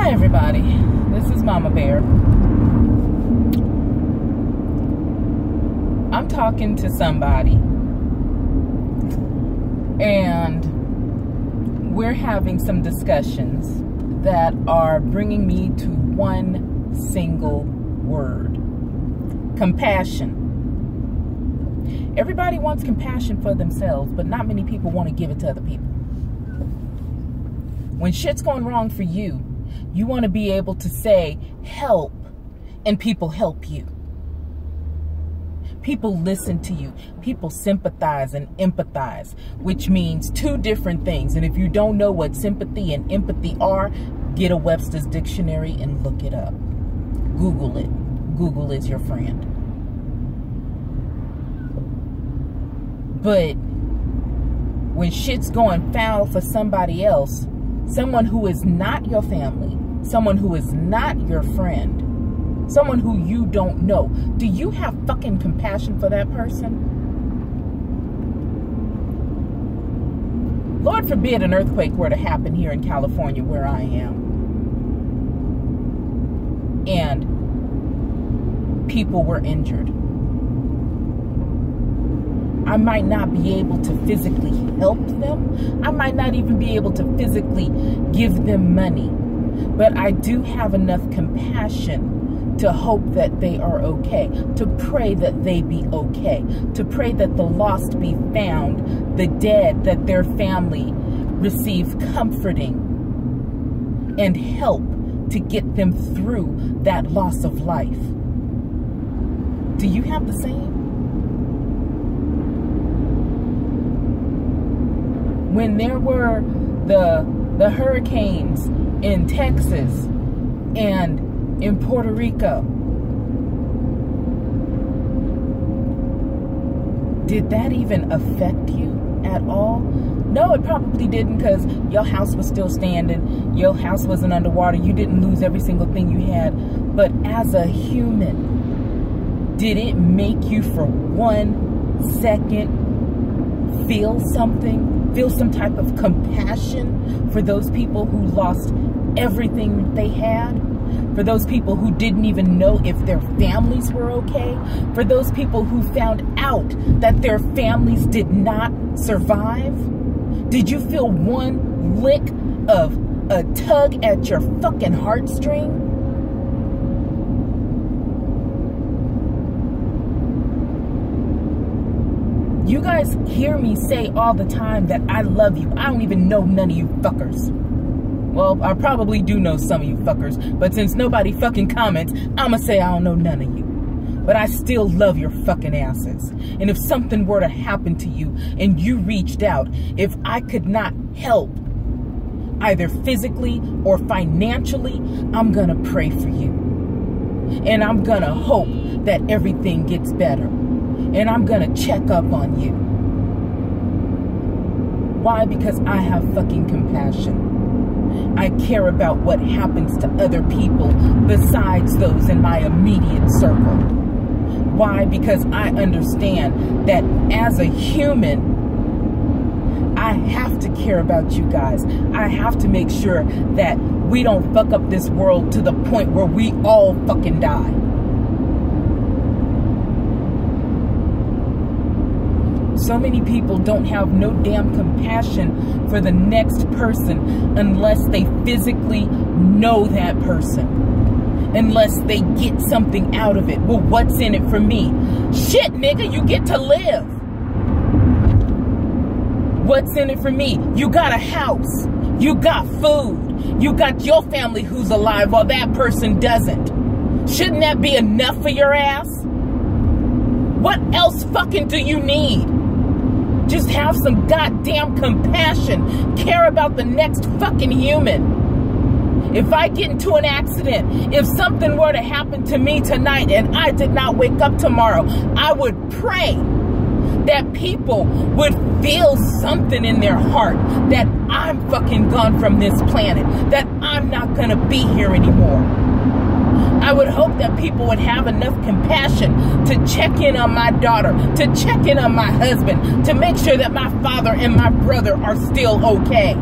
Hi everybody, this is Mama Bear. I'm talking to somebody and we're having some discussions that are bringing me to one single word: compassion. Everybody wants compassion for themselves, but not many people want to give it to other people. When shit's going wrong for you, you want to be able to say, help, and people help you. People listen to you. People sympathize and empathize, which means two different things. And if you don't know what sympathy and empathy are, get a Webster's dictionary and look it up. Google it. Google is your friend. But when shit's going foul for somebody else, someone who is not your family, someone who is not your friend, someone who you don't know, do you have fucking compassion for that person? Lord forbid an earthquake were to happen here in California where I am, and people were injured. I might not be able to physically help them. I might not even be able to physically give them money. But I do have enough compassion to hope that they are okay, to pray that they be okay, to pray that the lost be found, the dead, that their family receive comforting and help to get them through that loss of life. Do you have the same? When there were the hurricanes in Texas and in Puerto Rico, did that even affect you at all? No, it probably didn't, because your house was still standing. Your house wasn't underwater. You didn't lose every single thing you had. But as a human, did it make you for 1 second feel something? Feel some type of compassion for those people who lost everything they had? For those people who didn't even know if their families were okay? For those people who found out that their families did not survive? Did you feel one lick of a tug at your fucking heartstring? You guys hear me say all the time that I love you. I don't even know none of you fuckers. Well, I probably do know some of you fuckers, but since nobody fucking comments, I'ma say I don't know none of you. But I still love your fucking asses. And if something were to happen to you and you reached out, if I could not help, either physically or financially, I'm gonna pray for you. And I'm gonna hope that everything gets better. And I'm gonna check up on you. Why? Because I have fucking compassion. I care about what happens to other people besides those in my immediate circle. Why? Because I understand that as a human, I have to care about you guys. I have to make sure that we don't fuck up this world to the point where we all fucking die. So many people don't have no damn compassion for the next person unless they physically know that person. Unless they get something out of it. Well, what's in it for me? Shit, nigga, you get to live. What's in it for me? You got a house. You got food. You got your family who's alive while that person doesn't. Shouldn't that be enough for your ass? What else fucking do you need? Just have some goddamn compassion. Care about the next fucking human. If I get into an accident, if something were to happen to me tonight and I did not wake up tomorrow, I would pray that people would feel something in their heart that I'm fucking gone from this planet, that I'm not gonna be here anymore. I would hope that people would have enough compassion to check in on my daughter, to check in on my husband, to make sure that my father and my brother are still okay.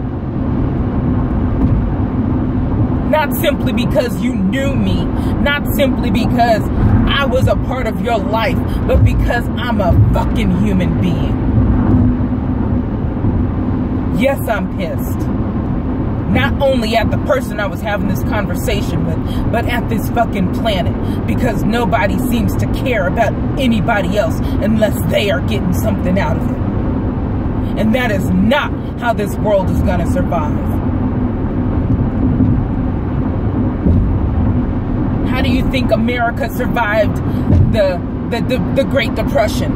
Not Not simply because you knew me, not simply because I was a part of your life, but because I'm a fucking human being. Yes, I'm pissed. Not only at the person I was having this conversation with, but at this fucking planet. Because nobody seems to care about anybody else unless they are getting something out of it. And that is not how this world is going to survive. How do you think America survived the Great Depression?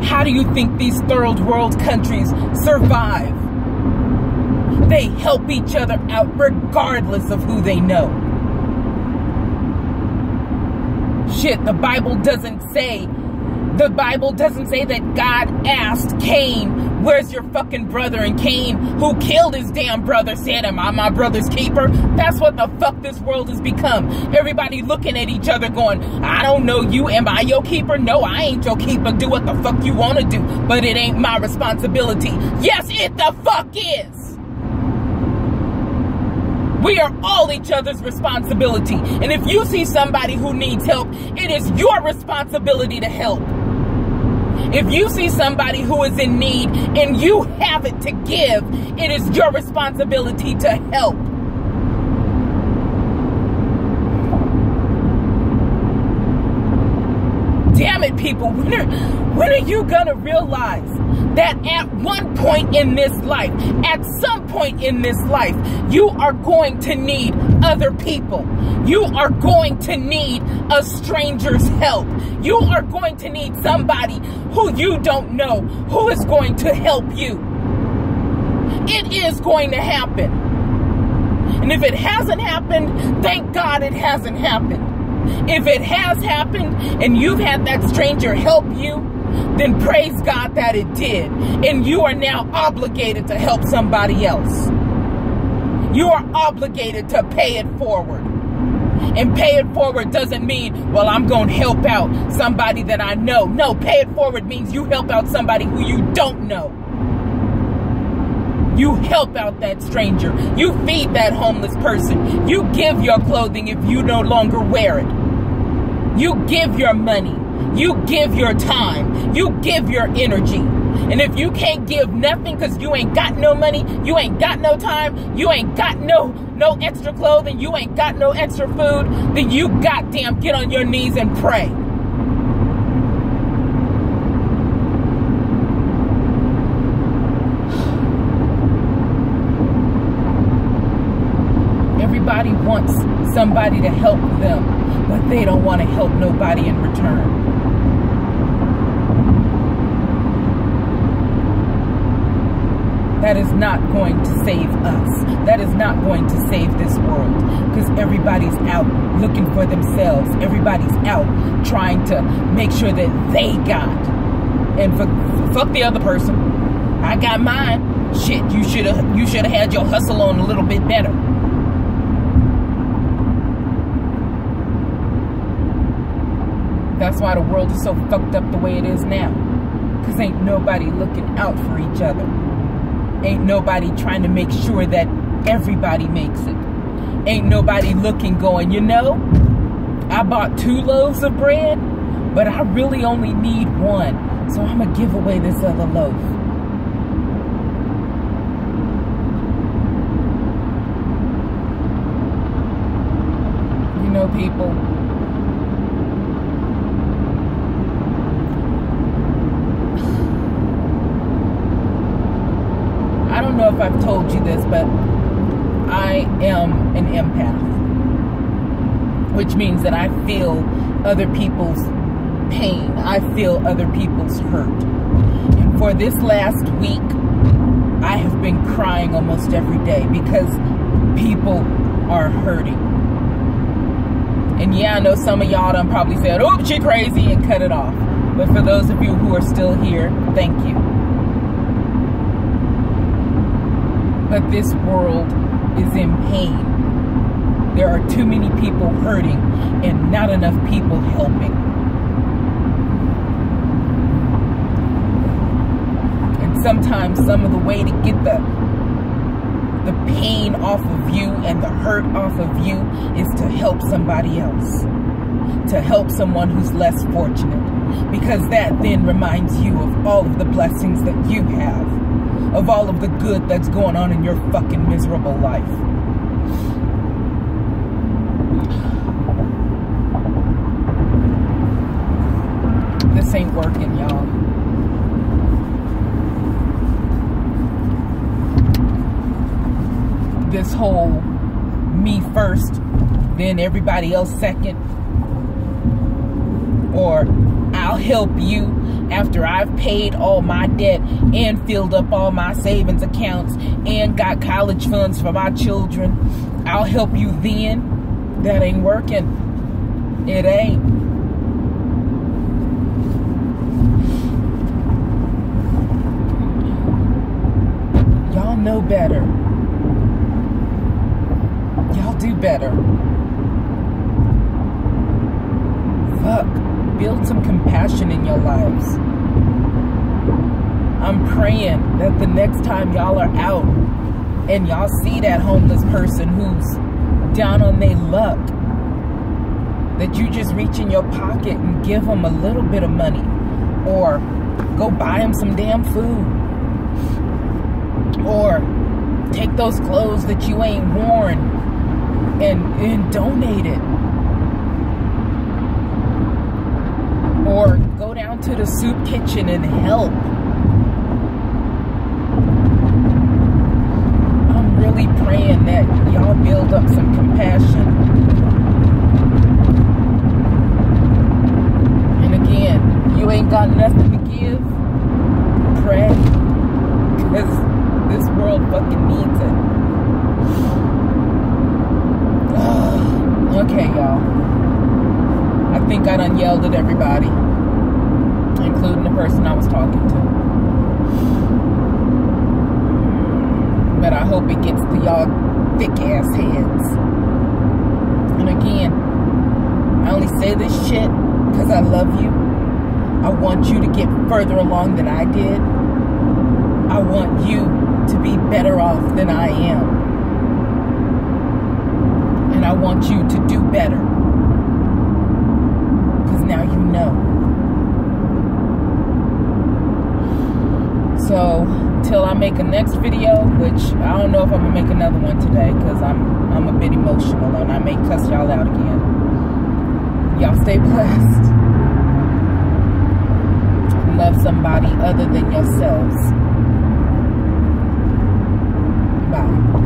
How do you think these third world countries survive? They help each other out regardless of who they know. Shit, the Bible doesn't say that God asked Cain, where's your fucking brother? And Cain, who killed his damn brother, said, am I my brother's keeper? That's what the fuck this world has become. Everybody looking at each other going, I don't know you. Am I your keeper? No, I ain't your keeper. Do what the fuck you want to do. But it ain't my responsibility. Yes, it the fuck is. We are all each other's responsibility. And if you see somebody who needs help, it is your responsibility to help. If you see somebody who is in need and you have it to give, it is your responsibility to help. Damn it, people. When are you gonna realize that at one point in this life, at some point in this life, you are going to need other people. You are going to need a stranger's help. You are going to need somebody who you don't know who is going to help you. It is going to happen. And if it hasn't happened, thank God it hasn't happened. If it has happened and you've had that stranger help you, then praise God that it did. And you are now obligated to help somebody else. You are obligated to pay it forward. And pay it forward doesn't mean, well, I'm going to help out somebody that I know. No, pay it forward means you help out somebody who you don't know. You help out that stranger. You feed that homeless person. You give your clothing if you no longer wear it. You give your money. You give your time. You give your energy. And if you can't give nothing because you ain't got no money, you ain't got no time, you ain't got no extra clothing, you ain't got no extra food, then you goddamn get on your knees and pray. Everybody wants somebody to help them, but they don't want to help nobody in return. That is not going to save us. That is not going to save this world. Because everybody's out looking for themselves. Everybody's out trying to make sure that they got. And fuck the other person. I got mine. Shit, you should have had your hustle on a little bit better. That's why the world is so fucked up the way it is now. Because ain't nobody looking out for each other. Ain't nobody trying to make sure that everybody makes it. Ain't nobody looking going, you know, I bought 2 loaves of bread, but I really only need 1. So I'm going to give away this other loaf. You know, people, I don't know if I've told you this, but I am an empath, which means that I feel other people's pain. I feel other people's hurt. And for this last week, I have been crying almost every day because people are hurting. And yeah, I know some of y'all done probably said, oh, she crazy, and cut it off. But for those of you who are still here, thank you. But this world is in pain. There are too many people hurting and not enough people helping. And sometimes some of the way to get the the pain off of you and the hurt off of you is to help somebody else, to help someone who's less fortunate, because that then reminds you of all of the blessings that you have, of all of the good that's going on in your fucking miserable life. This ain't working, y'all. This whole me first, then everybody else second, or I'll help you after I've paid all my debt and filled up all my savings accounts and got college funds for my children. I'll help you then. That ain't working. It ain't. Y'all know better. Y'all do better. Fuck. Build some compassion in your lives. I'm praying that the next time y'all are out and y'all see that homeless person who's down on their luck, that you just reach in your pocket and give them a little bit of money, or go buy them some damn food, or take those clothes that you ain't worn and donate it. Or go down to the soup kitchen and help. I'm really praying that y'all build up some compassion. And again, you ain't got nothing to give, pray. Because this world fucking needs it. Okay, y'all. I think I done yelled at everybody, including the person I was talking to. But I hope it gets to y'all thick ass heads. And again, I only say this shit because I love you. I want you to get further along than I did. I want you to be better off than I am. And I want you to do better. Now you know. So till I make a next video, which I don't know if I'm gonna make another one today because I'm a bit emotional and I may cuss y'all out again. Y'all stay blessed. Love somebody other than yourselves. Bye.